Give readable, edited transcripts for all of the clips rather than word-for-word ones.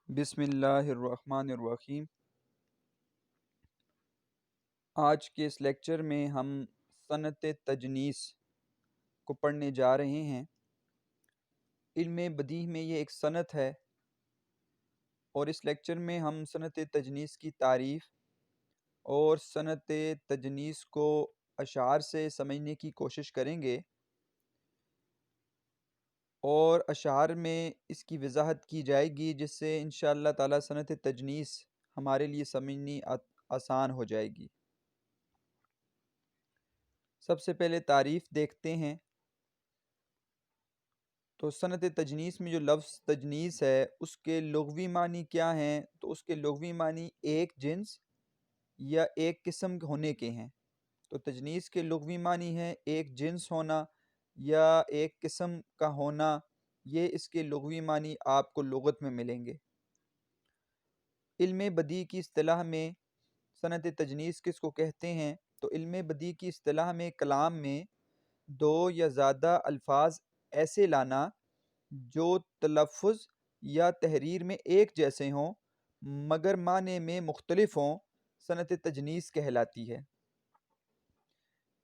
بسم اللہ الرحمن الرحیم۔ آج کے اس لیکچر میں ہم صنعت تجنیس کو پڑھنے جا رہے ہیں۔ علم بدیہہ میں یہ ایک صنعت ہے اور اس لیکچر میں ہم صنعت تجنیس کی تعریف اور صنعت تجنیس کو اشعار سے سمجھنے کی کوشش کریں گے، اور اشعار میں اس کی وضاحت کی جائے گی جس سے انشاءاللہ تعالی صنعت تجنیس ہمارے لیے سمجھنی آسان ہو جائے گی۔ سب سے پہلے تعریف دیکھتے ہیں۔ تو صنعت تجنیس میں جو لفظ تجنیس ہے اس کے لغوی معنی کیا ہیں؟ تو اس کے لغوی معنی ایک جنس یا ایک قسم ہونے کے ہیں۔ تو تجنیس کے لغوی معنی ہے ایک جنس ہونا یا ایک قسم کا ہونا، یہ اس کے لغوی معنی آپ کو لغت میں ملیں گے۔ علم بدیہہ کی اصطلاح میں صنعت تجنیس کس کو کہتے ہیں؟ تو علم بدیہہ کی اصطلاح میں کلام میں دو یا زیادہ الفاظ ایسے لانا جو تلفظ یا تحریر میں ایک جیسے ہوں مگر معنی میں مختلف ہوں، صنعت تجنیس کہلاتی ہے۔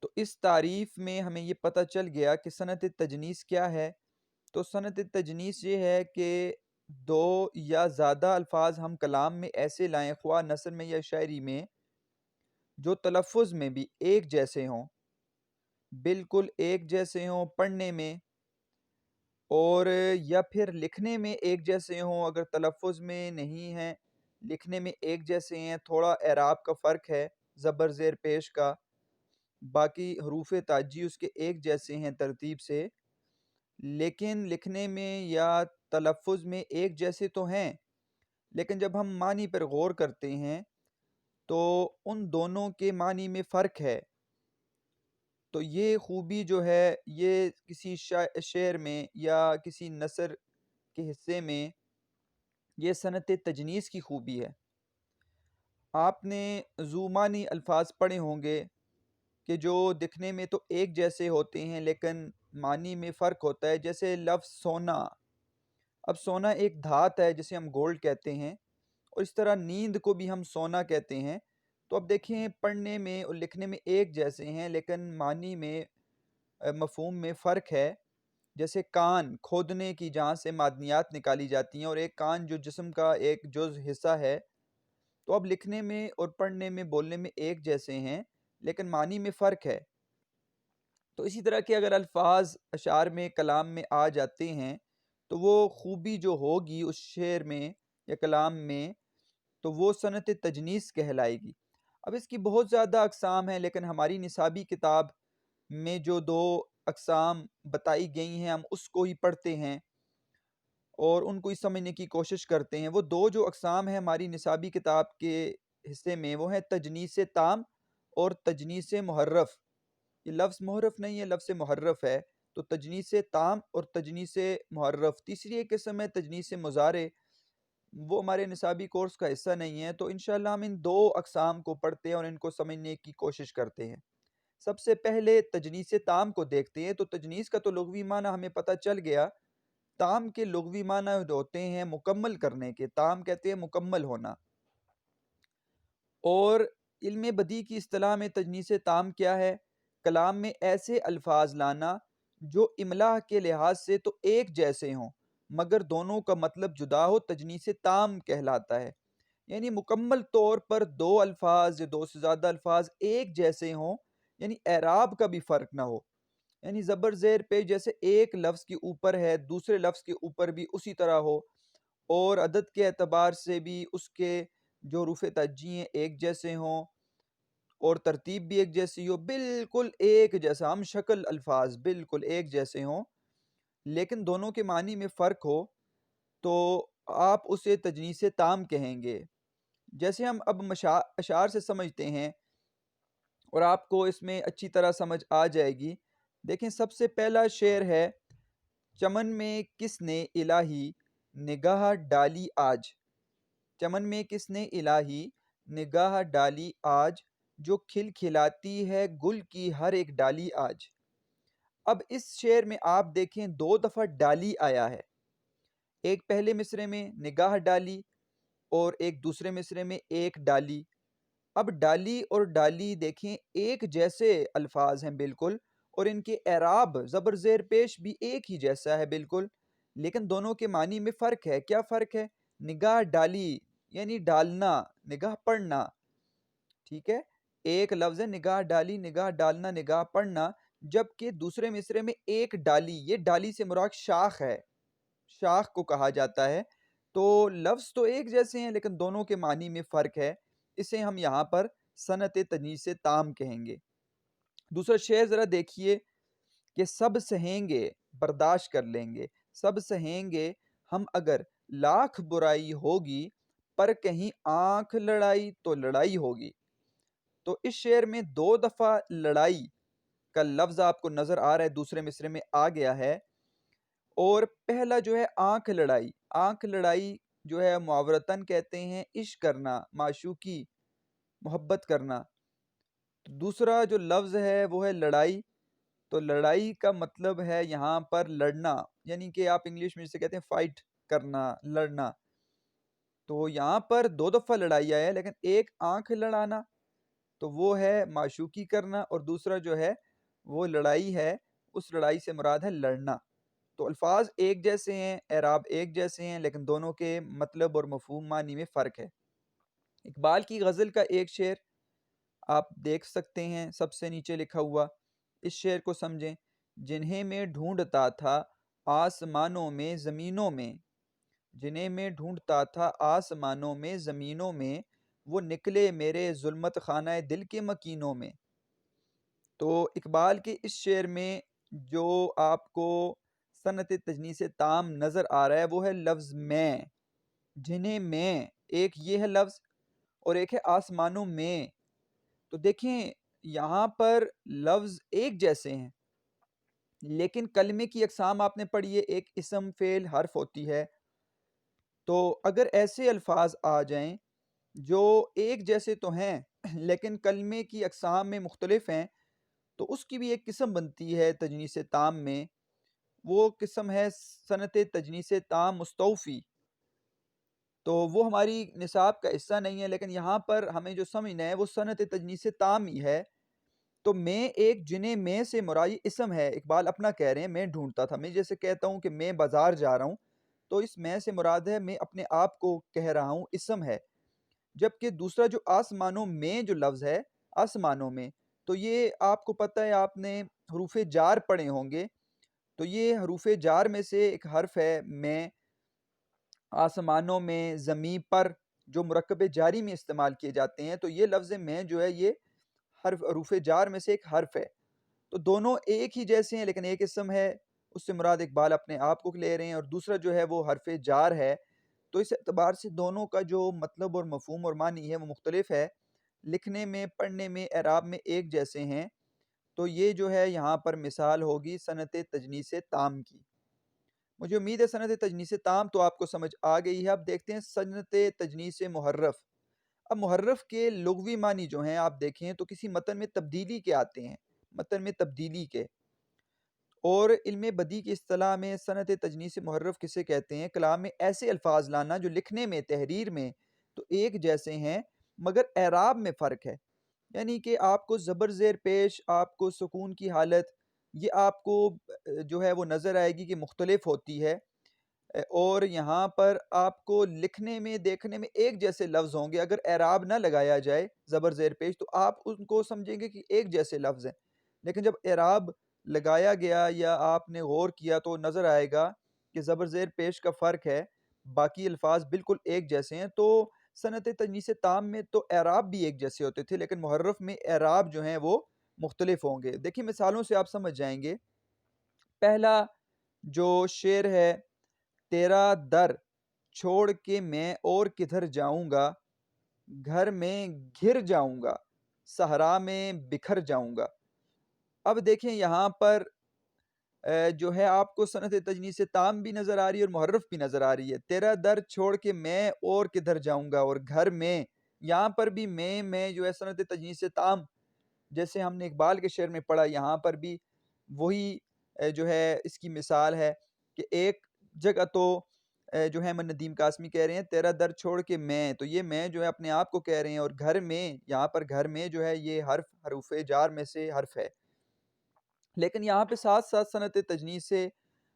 تو اس تعریف میں ہمیں یہ پتہ چل گیا کہ صنعت تجنیس کیا ہے۔ تو صنعت تجنیس یہ ہے کہ دو یا زیادہ الفاظ ہم کلام میں ایسے لائیں، خواہ نثر میں یا شاعری میں، جو تلفظ میں بھی ایک جیسے ہوں، بالکل ایک جیسے ہوں پڑھنے میں، اور یا پھر لکھنے میں ایک جیسے ہوں۔ اگر تلفظ میں نہیں ہیں، لکھنے میں ایک جیسے ہیں، تھوڑا اعراب کا فرق ہے زبر زیر پیش کا، باقی حروف تاجی اس کے ایک جیسے ہیں ترتیب سے، لیکن لکھنے میں یا تلفظ میں ایک جیسے تو ہیں، لیکن جب ہم معنی پر غور کرتے ہیں تو ان دونوں کے معنی میں فرق ہے۔ تو یہ خوبی جو ہے یہ کسی شعر میں یا کسی نثر کے حصے میں یہ صنعت تجنیس کی خوبی ہے۔ آپ نے ذو معنی الفاظ پڑھے ہوں گے کہ جو دکھنے میں تو ایک جیسے ہوتے ہیں لیکن معنی میں فرق ہوتا ہے، جیسے لفظ سونا۔ اب سونا ایک دھات ہے جسے ہم گولڈ کہتے ہیں، اور اس طرح نیند کو بھی ہم سونا کہتے ہیں۔ تو اب دیکھیں پڑھنے میں اور لکھنے میں ایک جیسے ہیں لیکن معنی میں مفہوم میں فرق ہے۔ جیسے کان کھودنے کی جہاں سے معدنیات نکالی جاتی ہیں، اور ایک کان جو جسم کا ایک جز حصہ ہے، تو اب لکھنے میں اور پڑھنے میں بولنے میں ایک جیسے ہیں لیکن معنی میں فرق ہے۔ تو اسی طرح کے اگر الفاظ اشعار میں کلام میں آ جاتے ہیں تو وہ خوبی جو ہوگی اس شعر میں یا کلام میں تو وہ صنعت تجنیس کہلائے گی۔ اب اس کی بہت زیادہ اقسام ہیں، لیکن ہماری نصابی کتاب میں جو دو اقسام بتائی گئی ہیں ہم اس کو ہی پڑھتے ہیں اور ان کو ہی سمجھنے کی کوشش کرتے ہیں۔ وہ دو جو اقسام ہیں ہماری نصابی کتاب کے حصے میں، وہ ہیں تجنیس تام اور تجنیس محرف۔ یہ لفظ محرف نہیں ہے، لفظ محرف ہے۔ تو تجنیس تام اور تجنیس محرف۔ تیسری ایک قسم ہے تجنیس مضارع، وہ ہمارے نصابی کورس کا حصہ نہیں ہے۔ تو انشاءاللہ ہم ان دو اقسام کو پڑھتے ہیں اور ان کو سمجھنے کی کوشش کرتے ہیں۔ سب سے پہلے تجنیس تام کو دیکھتے ہیں۔ تو تجنیس کا تو لغوی معنی ہمیں پتہ چل گیا۔ تام کے لغوی معنی ہوتے ہیں مکمل کرنے کے، تام کہتے ہیں مکمل ہونا۔ اور علم بدیہہ کی اصطلاح میں تجنیس تام کیا ہے؟ کلام میں ایسے الفاظ لانا جو املاء کے لحاظ سے تو ایک جیسے ہوں مگر دونوں کا مطلب جدا ہو، تجنیس تام کہلاتا ہے۔ یعنی مکمل طور پر دو الفاظ یا دو سے زیادہ الفاظ ایک جیسے ہوں، یعنی اعراب کا بھی فرق نہ ہو، یعنی زبر زیر پہ جیسے ایک لفظ کے اوپر ہے دوسرے لفظ کے اوپر بھی اسی طرح ہو، اور عدد کے اعتبار سے بھی اس کے جو حروف تہجی ہیں ایک جیسے ہوں اور ترتیب بھی ایک جیسی ہو، بالکل ایک جیسا، ہم شکل الفاظ بالکل ایک جیسے ہوں لیکن دونوں کے معنی میں فرق ہو، تو آپ اسے تجنیس تام کہیں گے۔ جیسے ہم اب اشعار سے سمجھتے ہیں اور آپ کو اس میں اچھی طرح سمجھ آ جائے گی۔ دیکھیں سب سے پہلا شعر ہے، چمن میں کس نے الہی نگاہ ڈالی آج، چمن میں کس نے الہی نگاہ ڈالی آج، جو کھل کھلاتی ہے گل کی ہر ایک ڈالی آج۔ اب اس شعر میں آپ دیکھیں دو دفعہ ڈالی آیا ہے، ایک پہلے مصرعے میں نگاہ ڈالی اور ایک دوسرے مصرے میں ایک ڈالی. اب ڈالی اور ڈالی دیکھیں ایک جیسے الفاظ ہیں بالکل، اور ان کے اعراب زبر زیر پیش بھی ایک ہی جیسا ہے بالکل، لیکن دونوں کے معنی میں فرق ہے. کیا فرق ہے؟ نگاہ ڈالی یعنی ڈالنا، نگاہ پڑھنا. ٹھیک ہے، ایک لفظ ہے نگاہ ڈالی، نگاہ ڈالنا، نگاہ پڑھنا، جبکہ دوسرے مصرے میں ایک ڈالی. یہ ڈالی سے مراد شاخ ہے، شاخ کو کہا جاتا ہے. تو لفظ تو ایک جیسے ہیں لیکن دونوں کے معنی میں فرق ہے. اسے ہم یہاں پر صنعت تجنیس تام کہیں گے. دوسرا شعر ذرا دیکھیے کہ سب سہیں گے برداشت کر لیں گے، سب سہیں گے ہم اگر لاکھ برائی ہوگی، پر کہیں آنکھ لڑائی تو لڑائی ہوگی. تو اس شعر میں 2 دفعہ لڑائی کا لفظ آپ کو نظر آ رہا ہے، دوسرے مصرے میں آ گیا ہے. اور پہلا جو ہے آنکھ لڑائی، آنکھ لڑائی جو ہے معاورتاً کہتے ہیں عشق کرنا، معشوقی، محبت کرنا. دوسرا جو لفظ ہے وہ ہے لڑائی. تو لڑائی کا مطلب ہے یہاں پر لڑنا، یعنی کہ آپ انگلش میں جسے کہتے ہیں فائٹ کرنا، لڑنا. تو یہاں پر 2 دفعہ لڑائی آیا ہے، لیکن ایک آنکھ لڑانا تو وہ ہے معشوقی کرنا، اور دوسرا جو ہے وہ لڑائی ہے، اس لڑائی سے مراد ہے لڑنا. تو الفاظ ایک جیسے ہیں، اعراب ایک جیسے ہیں، لیکن دونوں کے مطلب اور مفہوم معنی میں فرق ہے. اقبال کی غزل کا ایک شعر آپ دیکھ سکتے ہیں، سب سے نیچے لکھا ہوا. اس شعر کو سمجھیں. جنہیں میں ڈھونڈتا تھا آسمانوں میں زمینوں میں، جنہیں میں ڈھونڈتا تھا آسمانوں میں زمینوں میں، وہ نکلے میرے ظلمت خانہ دل کے مکینوں میں. تو اقبال کے اس شعر میں جو آپ کو صنعت تجنیس تام نظر آ رہا ہے وہ ہے لفظ میں. جنہیں میں، ایک یہ ہے لفظ، اور ایک ہے آسمانوں میں. تو دیکھیں یہاں پر لفظ ایک جیسے ہیں، لیکن کلمے کی اقسام آپ نے پڑھی ہے، ایک اسم فعل حرف ہوتی ہے. تو اگر ایسے الفاظ آ جائیں جو ایک جیسے تو ہیں لیکن کلمے کی اقسام میں مختلف ہیں، تو اس کی بھی ایک قسم بنتی ہے تجنیس تام میں. وہ قسم ہے صنعت تجنیس تام مستوفی. تو وہ ہماری نصاب کا حصہ نہیں ہے، لیکن یہاں پر ہمیں جو سمجھنا ہے وہ صنعت تجنیس تام ہی ہے. تو میں ایک جنہیں میں سے مراد اسم ہے. اقبال اپنا کہہ رہے ہیں میں ڈھونڈتا تھا. میں جیسے کہتا ہوں کہ میں بازار جا رہا ہوں، تو اس میں سے مراد ہے میں اپنے آپ کو کہہ رہا ہوں، اسم ہے. جبکہ دوسرا جو آسمانوں میں جو لفظ ہے، آسمانوں میں، تو یہ آپ کو پتہ ہے، آپ نے حروف جار پڑھے ہوں گے. تو یہ حروف جار میں سے ایک حرف ہے میں. آسمانوں میں، زمین پر، جو مرکب جاری میں استعمال کیے جاتے ہیں. تو یہ لفظ میں جو ہے یہ حروف جار میں سے ایک حرف ہے. تو دونوں ایک ہی جیسے ہیں لیکن ایک اسم ہے، اس سے مراد اقبال اپنے آپ کو لے رہے ہیں، اور دوسرا جو ہے وہ حرف جار ہے. تو اس اعتبار سے دونوں کا جو مطلب اور مفہوم اور معنی ہے وہ مختلف ہے. لکھنے میں، پڑھنے میں، اعراب میں ایک جیسے ہیں. تو یہ جو ہے یہاں پر مثال ہوگی صنعت تجنیس تام کی. مجھے امید ہے صنعت تجنیس تام تو آپ کو سمجھ آ گئی ہے. اب دیکھتے ہیں صنعت تجنیس محرف. اب محرف کے لغوی معنی جو ہیں آپ دیکھیں تو کسی متن میں تبدیلی کے آتے ہیں، متن میں تبدیلی کے. اور علم بدیع کی اصطلاح میں صنعت تجنیس محرف کسے کہتے ہیں؟ کلام میں ایسے الفاظ لانا جو لکھنے میں، تحریر میں تو ایک جیسے ہیں مگر اعراب میں فرق ہے. یعنی کہ آپ کو زبر زیر پیش، آپ کو سکون کی حالت، یہ آپ کو جو ہے وہ نظر آئے گی کہ مختلف ہوتی ہے. اور یہاں پر آپ کو لکھنے میں، دیکھنے میں ایک جیسے لفظ ہوں گے. اگر اعراب نہ لگایا جائے زبر زیر پیش تو آپ ان کو سمجھیں گے کہ ایک جیسے لفظ ہیں، لیکن جب اعراب لگایا گیا یا آپ نے غور کیا تو نظر آئے گا کہ زبر زیر پیش کا فرق ہے، باقی الفاظ بالکل ایک جیسے ہیں. تو صنعت تجنیس تام میں تو اعراب بھی ایک جیسے ہوتے تھے، لیکن محرف میں اعراب جو ہیں وہ مختلف ہوں گے. دیکھیں مثالوں سے آپ سمجھ جائیں گے. پہلا جو شعر ہے، تیرا در چھوڑ کے میں اور کدھر جاؤں گا، گھر میں گھر جاؤں گا، صحرا میں بکھر جاؤں گا. اب دیکھیں یہاں پر جو ہے آپ کو صنعت تجنیس تام بھی نظر آ رہی ہے اور محرف بھی نظر آ رہی ہے. تیرا در چھوڑ کے میں اور کدھر جاؤں گا، اور گھر میں، یہاں پر بھی میں جو ہے صنعت تجنیس تام، جیسے ہم نے اقبال کے شعر میں پڑھا، یہاں پر بھی وہی جو ہے اس کی مثال ہے کہ ایک جگہ تو جو ہے ندیم قاسمی کہہ رہے ہیں تیرا در چھوڑ کے میں، تو یہ میں جو ہے اپنے آپ کو کہہ رہے ہیں، اور گھر میں یہاں پر گھر میں جو ہے یہ حروف جار میں سے حرف ہے، لیکن یہاں پہ ساتھ ساتھ صنعت تجنیس سے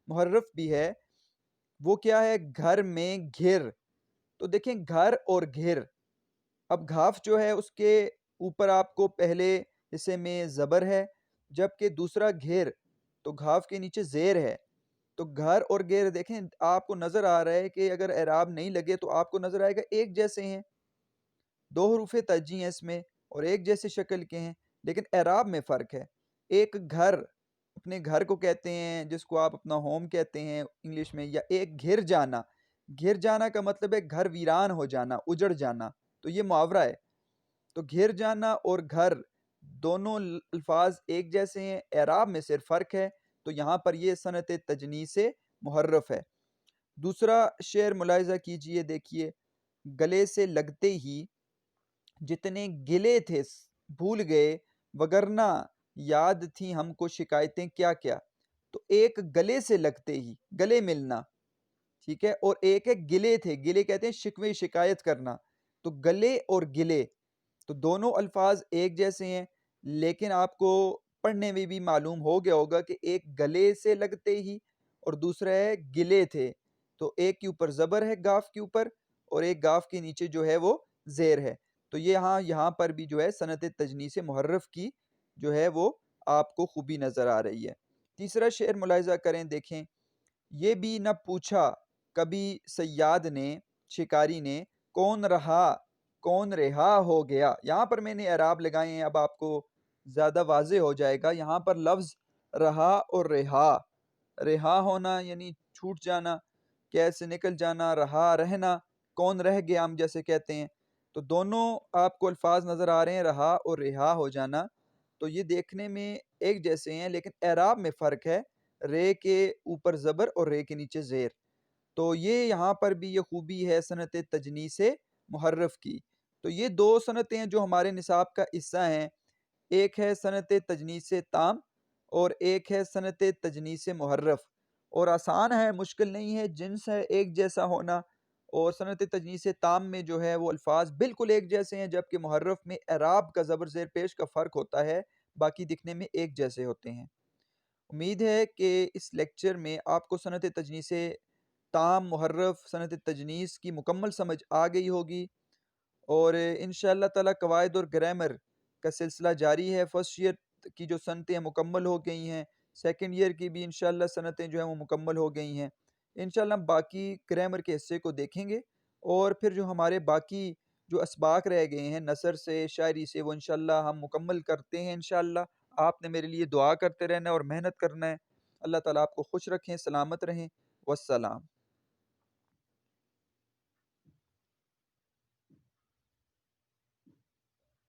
محرف بھی ہے، وہ کیا ہے؟ گھر میں گھر. تو دیکھیں گھر اور گھر، اب گھاف جو ہے اس کے اوپر آپ کو پہلے حصے میں زبر ہے، جبکہ دوسرا گھر تو گھاف کے نیچے زیر ہے. تو گھر اور گھر دیکھیں آپ کو نظر آ رہا ہے کہ اگر اعراب نہیں لگے تو آپ کو نظر آئے گا ایک جیسے ہیں، دو حروف ترجیع ہیں اس میں اور ایک جیسے شکل کے ہیں، لیکن اعراب میں فرق ہے. ایک گھر اپنے گھر کو کہتے ہیں جس کو آپ اپنا ہوم کہتے ہیں انگلش میں، یا ایک گھر جانا. گھر جانا کا مطلب ہے گھر ویران ہو جانا، اجڑ جانا، تو یہ محاورہ ہے. تو گھر جانا اور گھر دونوں الفاظ ایک جیسے ہیں، اعراب میں صرف فرق ہے، تو یہاں پر یہ صنعت تجنیس سے محرف ہے. دوسرا شعر ملاحظہ کیجئے، دیکھیے، گلے سے لگتے ہی جتنے گلے تھے بھول گئے، وگرنہ یاد تھی ہم کو شکایتیں کیا کیا. تو ایک گلے سے لگتے ہی، گلے ملنا، ٹھیک ہے، اور ایک ہے گلے تھے، گلے کہتے ہیں شکوے شکایت کرنا. تو گلے اور گلے تو دونوں الفاظ ایک جیسے ہیں، لیکن آپ کو پڑھنے میں بھی معلوم ہو گیا ہوگا کہ ایک گلے سے لگتے ہی اور دوسرا ہے گلے تھے. تو ایک کے اوپر زبر ہے گاف کے اوپر، اور ایک گاف کے نیچے جو ہے وہ زیر ہے. تو یہاں پر بھی جو ہے صنعت تجنیس محرف کی جو ہے وہ آپ کو خوبی نظر آ رہی ہے. تیسرا شعر ملاحظہ کریں، دیکھیں، یہ بھی نہ پوچھا کبھی صیاد نے شکاری نے، کون رہا کون رہا ہو گیا. یہاں پر میں نے اعراب لگائے ہیں، اب آپ کو زیادہ واضح ہو جائے گا. یہاں پر لفظ رہا اور رہا، رہا ہونا یعنی چھوٹ جانا، کیسے نکل جانا، رہا رہنا، کون رہ گیا ہم جیسے کہتے ہیں. تو دونوں آپ کو الفاظ نظر آ رہے ہیں، رہا اور رہا ہو جانا. تو یہ دیکھنے میں ایک جیسے ہیں، لیکن اعراب میں فرق ہے، رے کے اوپر زبر اور رے کے نیچے زیر. تو یہ یہاں پر بھی یہ خوبی ہے صنعت تجنیس محرف کی. تو یہ دو صنعتیں جو ہمارے نصاب کا حصہ ہیں، ایک ہے صنعت تجنیس تام اور ایک ہے صنعت تجنیس محرف. اور آسان ہے، مشکل نہیں ہے، جنس ہے ایک جیسا ہونا. اور صنعت تجنیس تام میں جو ہے وہ الفاظ بالکل ایک جیسے ہیں، جبکہ محرف میں اعراب کا زبر زیر پیش کا فرق ہوتا ہے، باقی دکھنے میں ایک جیسے ہوتے ہیں. امید ہے کہ اس لیکچر میں آپ کو صنعت تجنیس تام، محرف، صنعت تجنیس کی مکمل سمجھ آ گئی ہوگی، اور انشاءاللہ تعالی قواعد اور گرامر کا سلسلہ جاری ہے. فرسٹ ایئر کی جو صنعتیں مکمل ہو گئی ہیں، سیکنڈ ایئر کی بھی انشاءاللہ صنعتیں جو ہیں وہ مکمل ہو گئی ہیں. انشاءاللہ ہم باقی گرامر کے حصے کو دیکھیں گے، اور پھر جو ہمارے باقی جو اسباق رہ گئے ہیں نثر سے، شاعری سے، وہ انشاءاللہ ہم مکمل کرتے ہیں. انشاءاللہ آپ نے میرے لیے دعا کرتے رہنا ہے اور محنت کرنا ہے. اللہ تعالیٰ آپ کو خوش رکھیں، سلامت رہیں. والسلام.